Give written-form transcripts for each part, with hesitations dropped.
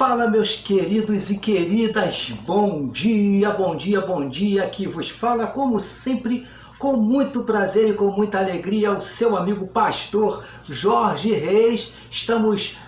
Fala, meus queridos e queridas, bom dia, bom dia, bom dia. Aqui vos fala, como sempre, com muito prazer e com muita alegria, o seu amigo pastor Jorge Reis. Estamos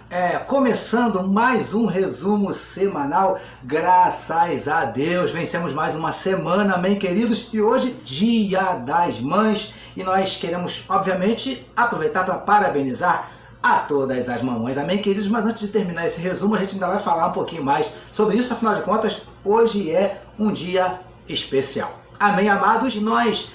começando mais um resumo semanal, graças a Deus. Vencemos mais uma semana, amém, queridos? E hoje, Dia das Mães, e nós queremos, obviamente, aproveitar para parabenizar a todas as mamães, amém, queridos? Mas antes de terminar esse resumo, a gente ainda vai falar um pouquinho mais sobre isso. Afinal de contas, hoje é um dia especial, amém, amados? Nós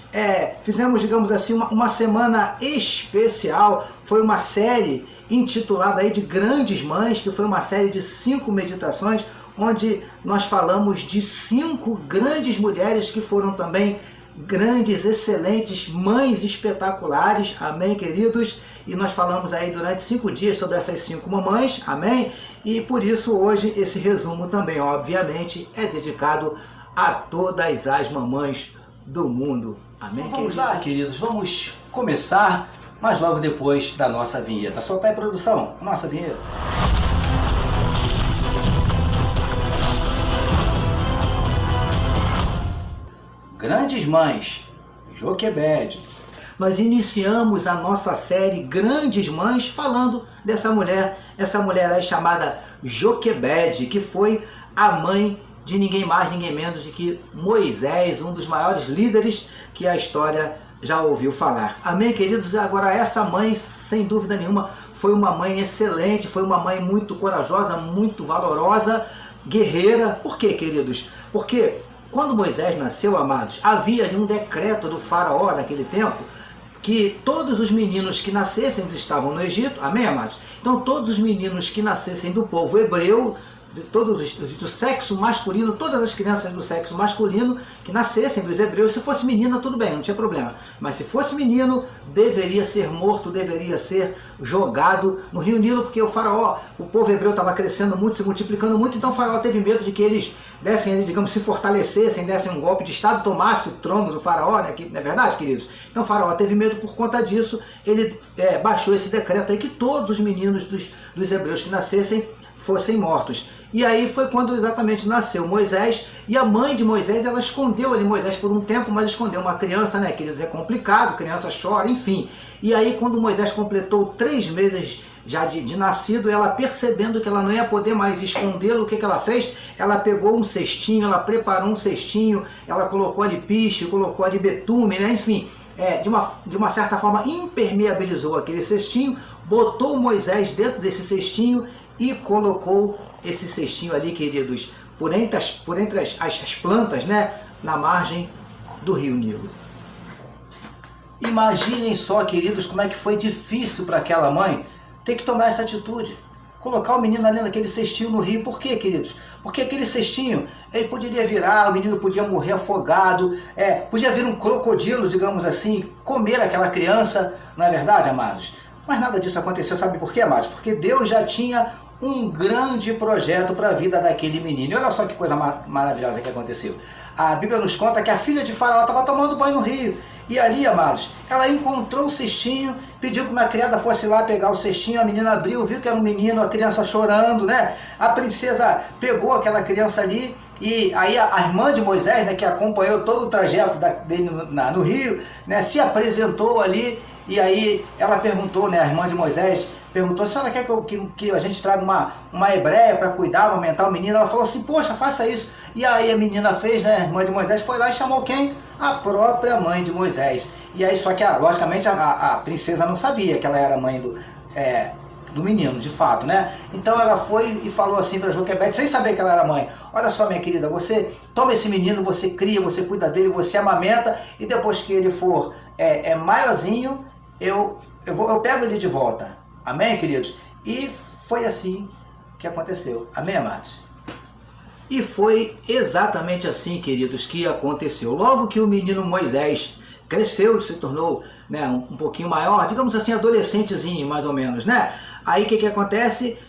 fizemos, digamos assim, uma semana especial. Foi uma série intitulada aí de Grandes Mães, que foi uma série de 5 meditações, onde nós falamos de 5 grandes mulheres que foram também grandes, excelentes mães espetaculares, amém, queridos? E nós falamos aí durante 5 dias sobre essas 5 mamães, amém? E por isso hoje esse resumo também, obviamente, é dedicado a todas as mamães do mundo, amém? Então, vamos lá, queridos, vamos começar, mas logo depois da nossa vinheta. Solta aí, produção, a nossa vinheta. Grandes Mães, Joquebede. Nós iniciamos a nossa série Grandes Mães falando dessa mulher. Essa mulher é chamada Joquebede, que foi a mãe de ninguém mais, ninguém menos do que Moisés, um dos maiores líderes que a história já ouviu falar. Amém, queridos? Agora, essa mãe, sem dúvida nenhuma, foi uma mãe excelente, foi uma mãe muito corajosa, muito valorosa, guerreira. Por quê, queridos? Porque quando Moisés nasceu, amados, havia ali um decreto do faraó naquele tempo, que todos os meninos que nascessem, eles estavam no Egito, amém, amados? Então todos os meninos que nascessem do povo hebreu, todos do sexo masculino, todas as crianças do sexo masculino que nascessem dos hebreus, se fosse menina, tudo bem, não tinha problema. Mas se fosse menino, deveria ser morto, deveria ser jogado no rio Nilo, porque o faraó, o povo hebreu estava crescendo muito, se multiplicando muito, então o faraó teve medo de que eles dessem, digamos, se fortalecessem, dessem um golpe de estado, tomasse o trono do faraó, né? Que, não é verdade, queridos? Então o faraó teve medo, por conta disso, ele baixou esse decreto aí que todos os meninos dos hebreus que nascessem fossem mortos. E aí foi quando exatamente nasceu Moisés, e a mãe de Moisés, ela escondeu ali Moisés por um tempo, mas escondeu uma criança, né, queridos, é complicado, criança chora, enfim. E aí quando Moisés completou 3 meses já de nascido, ela percebendo que ela não ia poder mais escondê-lo, o que ela fez? Ela pegou um cestinho, ela preparou um cestinho, ela colocou ali piche, colocou ali betume, né, enfim, de uma certa forma impermeabilizou aquele cestinho, botou Moisés dentro desse cestinho e colocou esse cestinho ali, queridos, por entre as plantas, né, na margem do rio Nilo. Imaginem só, queridos, como é que foi difícil para aquela mãe ter que tomar essa atitude. Colocar o menino ali naquele cestinho no rio. Por quê, queridos? Porque aquele cestinho, ele poderia virar, o menino podia morrer afogado, podia vir um crocodilo, digamos assim, comer aquela criança, não é verdade, amados? Mas nada disso aconteceu, sabe por quê, amados? Porque Deus já tinha um grande projeto para a vida daquele menino. E olha só que coisa maravilhosa que aconteceu. A Bíblia nos conta que a filha de Faraó estava tomando banho no rio. E ali, amados, ela encontrou o cestinho, pediu que uma criada fosse lá pegar o cestinho, a menina abriu, viu que era um menino, a criança chorando, né? A princesa pegou aquela criança ali, e aí a irmã de Moisés, né, que acompanhou todo o trajeto dele no rio, né, se apresentou ali, e aí ela perguntou, né, a irmã de Moisés, perguntou se ela quer que a gente traga uma hebreia para cuidar, amamentar o menino. Ela falou assim, poxa, faça isso. E aí a menina fez, né, a irmã de Moisés foi lá e chamou quem? A própria mãe de Moisés. E aí, só que, logicamente, a princesa não sabia que ela era mãe do menino, de fato, né? Então ela foi e falou assim para Joquebede, sem saber que ela era mãe: olha só, minha querida, você toma esse menino, você cria, você cuida dele, você amamenta, e depois que ele for maiorzinho, eu pego ele de volta. Amém, queridos? E foi assim que aconteceu. Amém, amados? E foi exatamente assim, queridos, que aconteceu. Logo que o menino Moisés cresceu, se tornou, né, um pouquinho maior, digamos assim, adolescentezinho, mais ou menos, né? Aí o que acontece?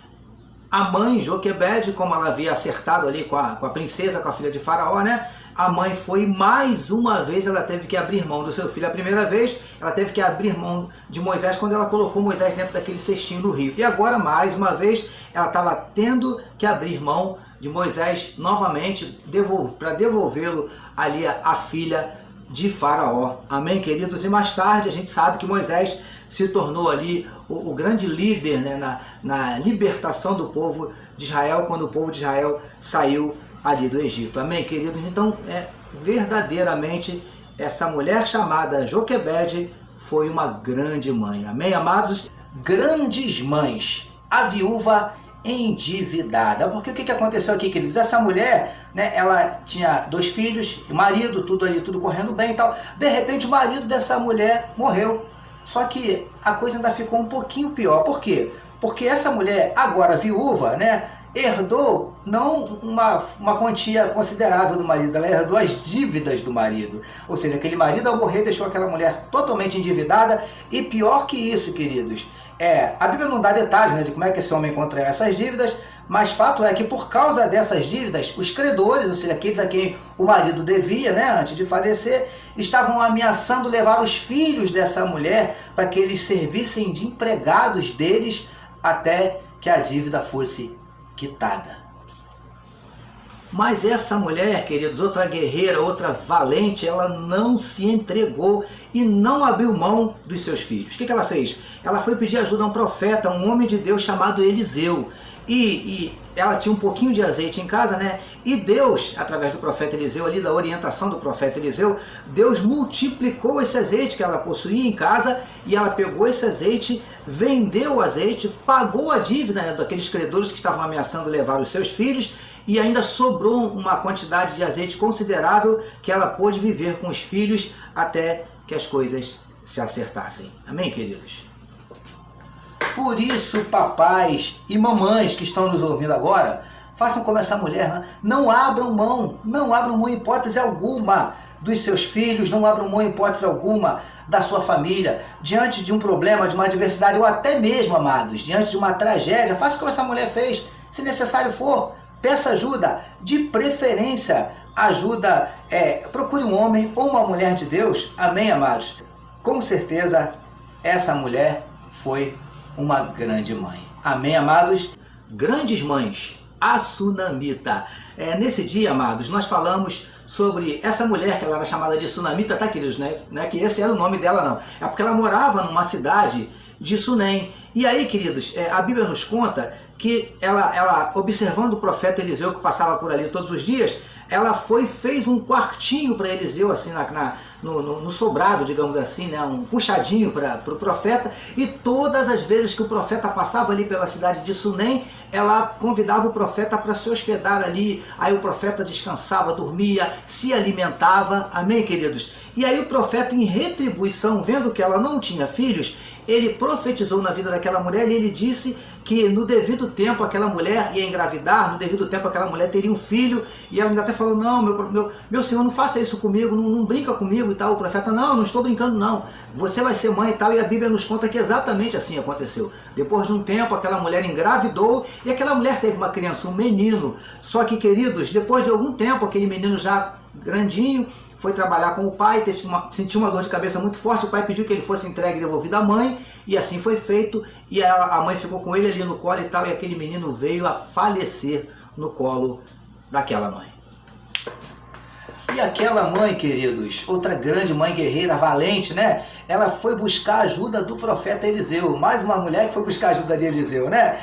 A mãe Joquebede, como ela havia acertado ali com a princesa, com a filha de Faraó, né? a mãe foi mais uma vez, ela teve que abrir mão do seu filho. A primeira vez, ela teve que abrir mão de Moisés quando ela colocou Moisés dentro daquele cestinho do rio. E agora, mais uma vez, ela estava tendo que abrir mão de Moisés novamente para devolvê-lo ali à filha de Faraó. Amém, queridos? E mais tarde a gente sabe que Moisés se tornou ali o grande líder, né, na libertação do povo de Israel, quando o povo de Israel saiu ali do Egito. Amém, queridos? Então, verdadeiramente, essa mulher chamada Joquebede foi uma grande mãe. Amém, amados? Grandes mães. A viúva endividada. Porque o que aconteceu aqui, queridos? Essa mulher, né, ela tinha 2 filhos, marido, tudo ali, tudo correndo bem e tal. De repente, o marido dessa mulher morreu. Só que a coisa ainda ficou um pouquinho pior. Por quê? Porque essa mulher, agora viúva, né, herdou não uma quantia considerável do marido, ela herdou as dívidas do marido. Ou seja, aquele marido ao morrer deixou aquela mulher totalmente endividada. E pior que isso, queridos, a Bíblia não dá detalhes, né, de como é que esse homem contraiu essas dívidas, mas fato é que por causa dessas dívidas, os credores, ou seja, aqueles a quem o marido devia, né, antes de falecer, estavam ameaçando levar os filhos dessa mulher para que eles servissem de empregados deles até que a dívida fosse quitada. Mas essa mulher, queridos, outra guerreira, outra valente, ela não se entregou e não abriu mão dos seus filhos. O que ela fez? Ela foi pedir ajuda a um profeta, um homem de Deus chamado Eliseu. E ela tinha um pouquinho de azeite em casa, né? E Deus, através do profeta Eliseu, ali da orientação do profeta Eliseu, Deus multiplicou esse azeite que ela possuía em casa e ela pegou esse azeite, vendeu o azeite, pagou a dívida, né, daqueles credores que estavam ameaçando levar os seus filhos e ainda sobrou uma quantidade de azeite considerável que ela pôde viver com os filhos até que as coisas se acertassem. Amém, queridos? Por isso, papais e mamães que estão nos ouvindo agora, façam como essa mulher, né? Não abram mão em hipótese alguma dos seus filhos, não abram mão em hipótese alguma da sua família, diante de um problema, de uma adversidade, ou até mesmo, amados, diante de uma tragédia. Faça como essa mulher fez, se necessário for, peça ajuda, de preferência, ajuda, procure um homem ou uma mulher de Deus, amém, amados? Com certeza, essa mulher foi uma grande mãe. Amém, amados? Grandes mães, a Sunamita. Nesse dia, amados, nós falamos sobre essa mulher que ela era chamada de Sunamita, tá, queridos? Não é que esse era o nome dela, não. É porque ela morava numa cidade de Sunem. E aí, queridos, a Bíblia nos conta que ela observando o profeta Eliseu que passava por ali todos os dias, ela fez um quartinho para Eliseu, assim, no sobrado, digamos assim, né, um puxadinho para o profeta, e todas as vezes que o profeta passava ali pela cidade de Sunem, ela convidava o profeta para se hospedar ali, aí o profeta descansava, dormia, se alimentava, amém, queridos? E aí o profeta, em retribuição, vendo que ela não tinha filhos, ele profetizou na vida daquela mulher e ele disse que no devido tempo aquela mulher ia engravidar, no devido tempo aquela mulher teria um filho, e ela ainda até falou, não, meu senhor, não faça isso comigo, não brinca comigo e tal. O profeta, não estou brincando não, você vai ser mãe e tal, e a Bíblia nos conta que exatamente assim aconteceu. Depois de um tempo aquela mulher engravidou, e aquela mulher teve uma criança, um menino, só que, queridos, depois de algum tempo, aquele menino já grandinho, foi trabalhar com o pai, sentiu uma dor de cabeça muito forte, o pai pediu que ele fosse entregue e devolvido à mãe, e assim foi feito, e a mãe ficou com ele ali no colo e tal, e aquele menino veio a falecer no colo daquela mãe. E aquela mãe, queridos, outra grande mãe guerreira, valente, né? Ela foi buscar a ajuda do profeta Eliseu. Mais uma mulher que foi buscar a ajuda de Eliseu, né?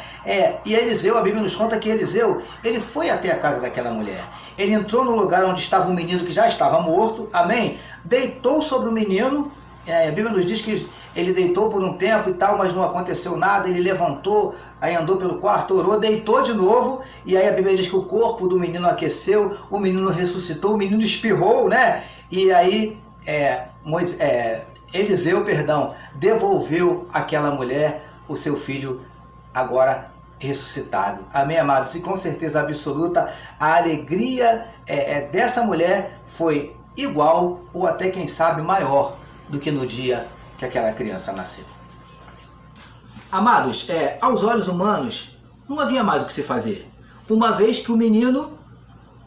E Eliseu, a Bíblia nos conta que Eliseu, ele foi até a casa daquela mulher. Ele entrou no lugar onde estava um menino que já estava morto, amém? Deitou sobre o menino, a Bíblia nos diz que ele deitou por um tempo e tal, mas não aconteceu nada. Ele levantou, aí andou pelo quarto, orou, deitou de novo, e aí a Bíblia diz que o corpo do menino aqueceu, o menino ressuscitou, o menino espirrou, né? E aí Eliseu, devolveu àquela mulher o seu filho agora ressuscitado. Amém, amados? E com certeza absoluta, a alegria dessa mulher foi igual, ou até quem sabe maior, do que no dia que aquela criança nasceu. Amados, aos olhos humanos, não havia mais o que se fazer, uma vez que o menino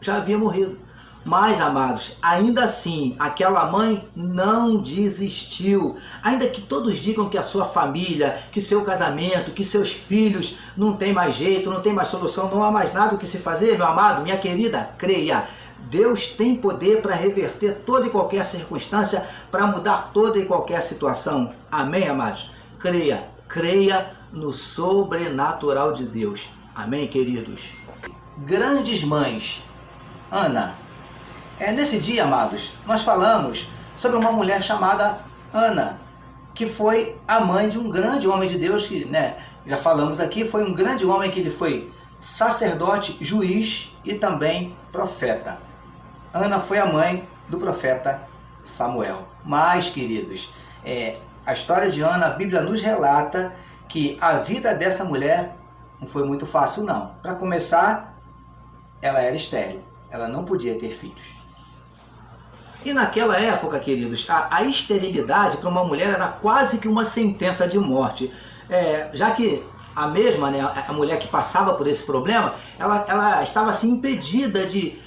já havia morrido. Mas, amados, ainda assim, aquela mãe não desistiu. Ainda que todos digam que a sua família, que seu casamento, que seus filhos não tem mais jeito, não tem mais solução, não há mais nada o que se fazer, meu amado, minha querida, creia. Deus tem poder para reverter toda e qualquer circunstância, para mudar toda e qualquer situação. Amém, amados? Creia, creia no sobrenatural de Deus. Amém, queridos? Grandes mães. Ana. Nesse dia, amados, nós falamos sobre uma mulher chamada Ana, que foi a mãe de um grande homem de Deus, que, já falamos aqui, foi um grande homem que ele foi sacerdote, juiz e também profeta. Ana foi a mãe do profeta Samuel. Mas, queridos, a história de Ana, a Bíblia nos relata que a vida dessa mulher não foi muito fácil, não. Para começar, ela era estéril, ela não podia ter filhos. E naquela época, queridos, a esterilidade para uma mulher era quase que uma sentença de morte. Já que a mesma, a mulher que passava por esse problema, ela estava assim impedida de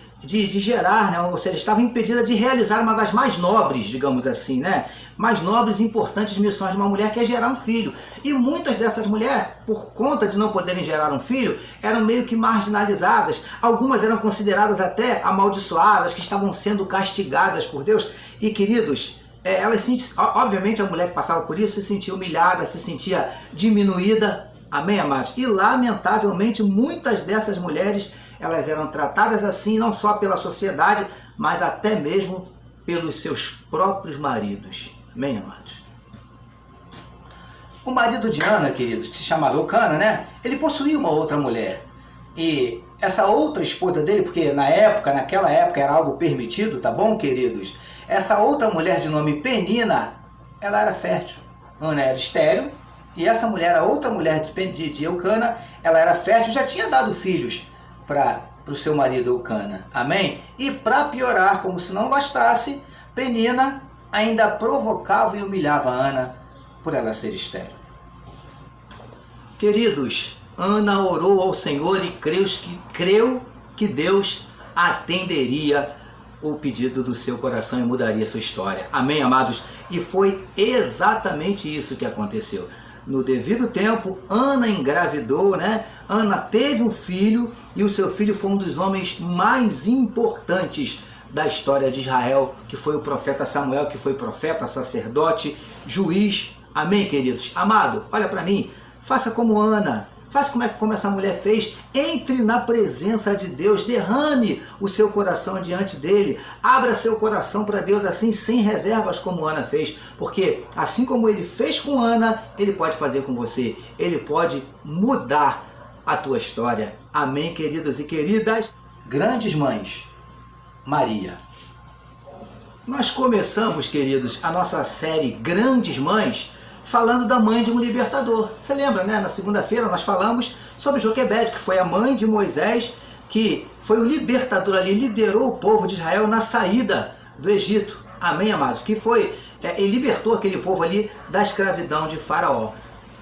gerar, ou seja, estava impedida de realizar uma das mais nobres, digamos assim, mais nobres e importantes missões de uma mulher, que é gerar um filho. E muitas dessas mulheres, por conta de não poderem gerar um filho, eram meio que marginalizadas. Algumas eram consideradas até amaldiçoadas, que estavam sendo castigadas por Deus. E, queridos, obviamente a mulher que passava por isso se sentia humilhada, se sentia diminuída. Amém, amados? E, lamentavelmente, muitas dessas mulheres, elas eram tratadas assim, não só pela sociedade, mas até mesmo pelos seus próprios maridos. Amém, amados? O marido de Ana, queridos, que se chamava Eucana, ele possuía uma outra mulher. E essa outra esposa dele, porque naquela época era algo permitido, tá bom, queridos? Essa outra mulher de nome Penina, ela era fértil. Ana era estéril, e essa mulher, a outra mulher de Eucana, ela era fértil, já tinha dado filhos para o seu marido Eucana. Amém? E para piorar, como se não bastasse, Penina ainda provocava e humilhava Ana por ela ser estéril. Queridos, Ana orou ao Senhor e creu que Deus atenderia o pedido do seu coração e mudaria sua história. Amém, amados? E foi exatamente isso que aconteceu. No devido tempo, Ana engravidou, Ana teve um filho, e o seu filho foi um dos homens mais importantes da história de Israel, que foi o profeta Samuel, que foi profeta, sacerdote, juiz. Amém, queridos? Amado, olha para mim, faça como Ana, faça como essa mulher fez, entre na presença de Deus, derrame o seu coração diante dele, abra seu coração para Deus assim, sem reservas, como Ana fez, porque assim como ele fez com Ana, ele pode fazer com você, ele pode mudar a tua história. Amém, queridos e queridas? Grandes mães. Maria. Nós começamos, queridos, a nossa série Grandes Mães falando da mãe de um libertador. Você lembra, Na segunda-feira nós falamos sobre Joquebede, que foi a mãe de Moisés, que foi o libertador ali, liderou o povo de Israel na saída do Egito. Amém, amados? Que foi, ele libertou aquele povo ali da escravidão de Faraó.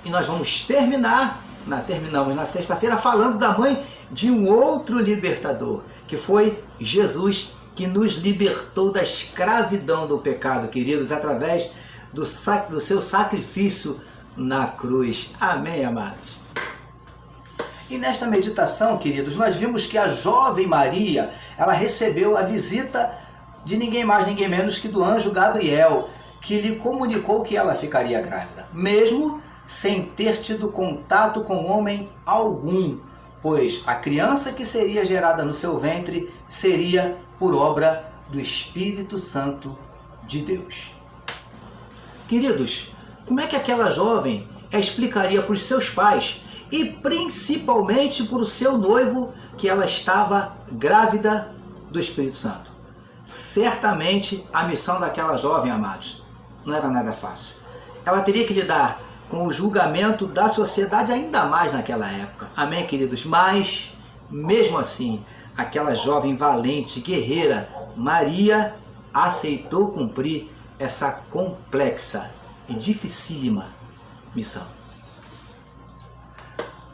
E nós vamos terminamos na sexta-feira falando da mãe de um outro libertador, que foi Jesus, que nos libertou da escravidão do pecado, queridos, através do seu sacrifício na cruz. Amém, amados? E nesta meditação, queridos, nós vimos que a jovem Maria, ela recebeu a visita de ninguém mais, ninguém menos que do anjo Gabriel, que lhe comunicou que ela ficaria grávida, mesmo sem ter tido contato com homem algum, pois a criança que seria gerada no seu ventre seria por obra do Espírito Santo de Deus. Queridos, como é que aquela jovem explicaria para os seus pais e principalmente para o seu noivo que ela estava grávida do Espírito Santo? Certamente a missão daquela jovem, amados, não era nada fácil. Ela teria que lidar com o julgamento da sociedade, ainda mais naquela época. Amém, queridos? Mas, mesmo assim, aquela jovem valente, guerreira, Maria, aceitou cumprir essa complexa e dificílima missão.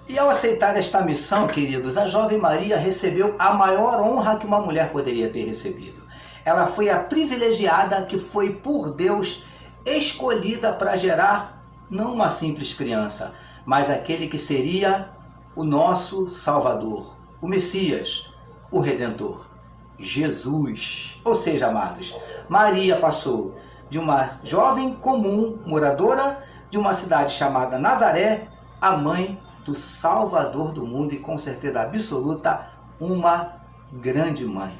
E ao aceitar esta missão, queridos, a jovem Maria recebeu a maior honra que uma mulher poderia ter recebido. Ela foi a privilegiada que foi por Deus escolhida para gerar não uma simples criança, mas aquele que seria o nosso Salvador, o Messias, o Redentor, Jesus. Ou seja, amados, Maria passou de uma jovem comum, moradora de uma cidade chamada Nazaré, a mãe do Salvador do mundo e com certeza absoluta, uma grande mãe.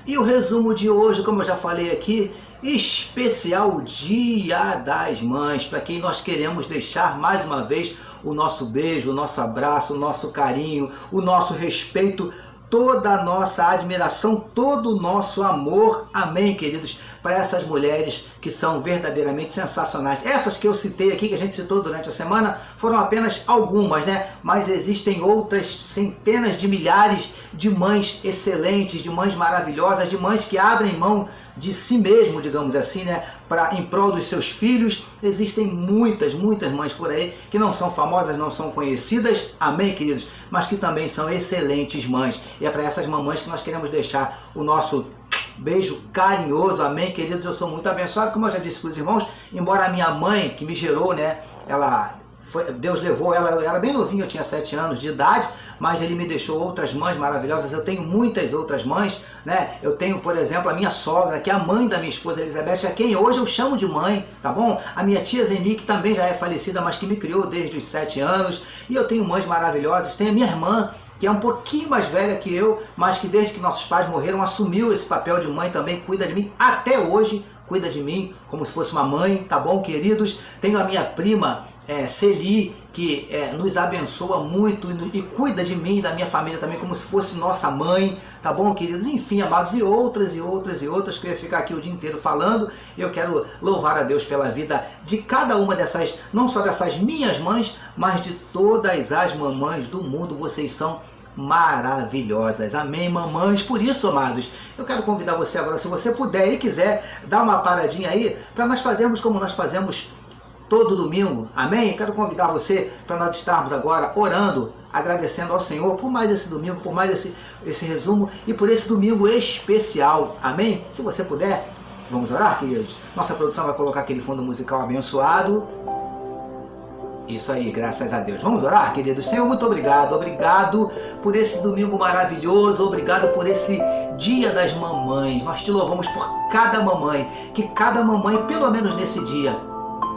E o resumo de hoje, como eu já falei aqui, especial Dia das Mães, para quem nós queremos deixar mais uma vez o nosso beijo, o nosso abraço, o nosso carinho, o nosso respeito, toda a nossa admiração, todo o nosso amor, amém, queridos, para essas mulheres que são verdadeiramente sensacionais. Essas que eu citei aqui, que a gente citou durante a semana, foram apenas algumas, né? Mas existem outras centenas de milhares de mães excelentes, de mães maravilhosas, de mães que abrem mão de si mesmo, digamos assim, né? Em prol dos seus filhos. Existem muitas mães por aí que não são famosas, não são conhecidas, amém, queridos, mas que também são excelentes mães. E é para essas mamães que nós queremos deixar o nosso beijo carinhoso, amém, queridos. Eu sou muito abençoado, como eu já disse para os irmãos, embora a minha mãe, que me gerou, né, Deus levou ela, eu era bem novinho, eu tinha 7 anos de idade, mas Ele me deixou outras mães maravilhosas. Eu tenho muitas outras mães, né? Eu tenho, por exemplo, a minha sogra, que é a mãe da minha esposa Elizabeth, a quem hoje eu chamo de mãe, tá bom? A minha tia Zeni, que também já é falecida, mas que me criou desde os 7 anos. E eu tenho mães maravilhosas. Tem a minha irmã, que é um pouquinho mais velha que eu, mas que desde que nossos pais morreram, assumiu esse papel de mãe também, cuida de mim até hoje, cuida de mim como se fosse uma mãe, tá bom, queridos? Tenho a minha prima, Celi, que nos abençoa muito e cuida de mim e da minha família também como se fosse nossa mãe, tá bom, queridos? Enfim, amados, e outras que eu ia ficar aqui o dia inteiro falando. Eu quero louvar a Deus pela vida de cada uma dessas, não só dessas minhas mães, mas de todas as mamães do mundo. Vocês são maravilhosas, amém, mamães? Por isso, amados, eu quero convidar você agora, se você puder e quiser, dar uma paradinha aí, para nós fazermos como nós fazemos todo domingo, amém? Quero convidar você para nós estarmos agora orando, agradecendo ao Senhor por mais esse domingo, por mais esse resumo e por esse domingo especial, amém? Se você puder, vamos orar, queridos? Nossa produção vai colocar aquele fundo musical abençoado. Isso aí, graças a Deus. Vamos orar, queridos? Senhor, muito obrigado. Obrigado por esse domingo maravilhoso. Obrigado por esse Dia das Mamães. Nós te louvamos por cada mamãe. Que cada mamãe, pelo menos nesse dia,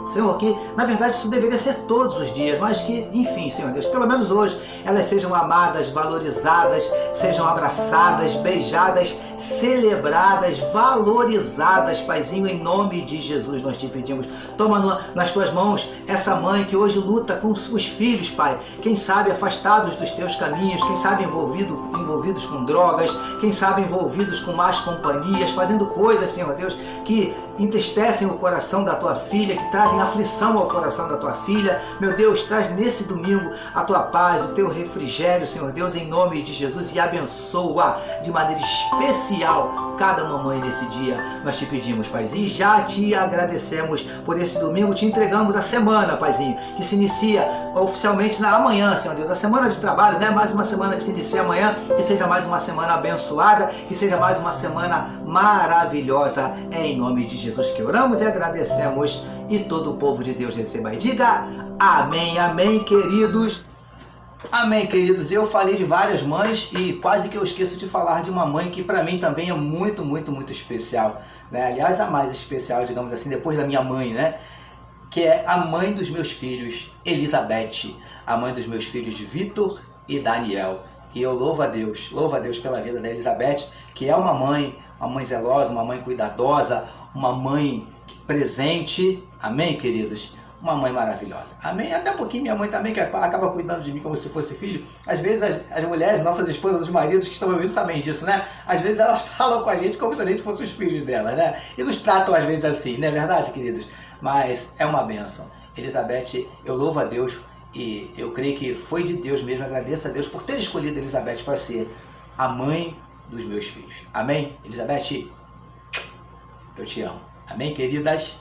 Senhor, que na verdade isso deveria ser todos os dias, mas que, enfim, Senhor Deus, pelo menos hoje, elas sejam amadas, valorizadas, sejam abraçadas, beijadas, celebradas, valorizadas, Paizinho, em nome de Jesus nós te pedimos. Toma nas tuas mãos essa mãe que hoje luta com os filhos, Pai, quem sabe afastados dos teus caminhos, quem sabe envolvidos com drogas, quem sabe envolvidos com más companhias, fazendo coisas, Senhor Deus, que entristecem o coração da tua filha, que trazem aflição ao coração da tua filha. Meu Deus, traz nesse domingo a tua paz, o teu refrigério, Senhor Deus, em nome de Jesus, e abençoa de maneira especial cada mamãe nesse dia. Nós te pedimos, Paizinho, e já te agradecemos por esse domingo, te entregamos a semana, Paizinho, que se inicia oficialmente na amanhã, Senhor Deus, a semana de trabalho, né? Mais uma semana que se inicia amanhã, que seja mais uma semana abençoada, que seja mais uma semana maravilhosa, é em nome de Jesus que oramos e agradecemos, e todo o povo de Deus receba e diga amém, amém, queridos. Amém, queridos. Eu falei de várias mães e quase que eu esqueço de falar de uma mãe que para mim também é muito especial, né? Aliás, a mais especial, digamos assim, depois da minha mãe, né? Que é a mãe dos meus filhos, Elizabeth, a mãe dos meus filhos Vitor e Daniel. E eu louvo a Deus pela vida da Elizabeth, que é uma mãe zelosa, uma mãe cuidadosa, uma mãe presente, amém, queridos? Uma mãe maravilhosa, amém? Até um pouquinho minha mãe também, que acaba cuidando de mim como se fosse filho. Às vezes as mulheres, nossas esposas, os maridos que estão ouvindo sabem disso, né? Às vezes elas falam com a gente como se a gente fosse os filhos dela, né? E nos tratam às vezes assim, não é verdade, queridos? Mas é uma bênção. Elizabeth, eu louvo a Deus e eu creio que foi de Deus mesmo. Agradeço a Deus por ter escolhido Elizabeth para ser a mãe dos meus filhos, amém? Elizabeth, eu te amo, amém, queridas?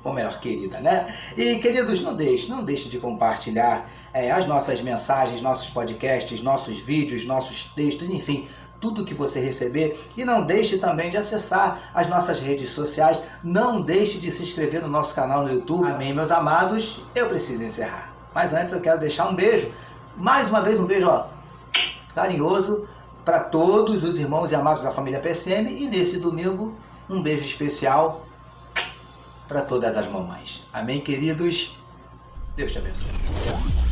ou melhor, querida, né? E, queridos, não deixe de compartilhar as nossas mensagens, nossos podcasts, nossos vídeos, nossos textos, enfim, tudo que você receber. E não deixe também de acessar as nossas redes sociais. Não deixe de se inscrever no nosso canal no YouTube. Amém, meus amados. Eu preciso encerrar. Mas antes eu quero deixar um beijo. Mais uma vez um beijo, ó, carinhoso para todos os irmãos e amados da família PCM. E nesse domingo, um beijo especial para todas as mamães. Amém, queridos? Deus te abençoe.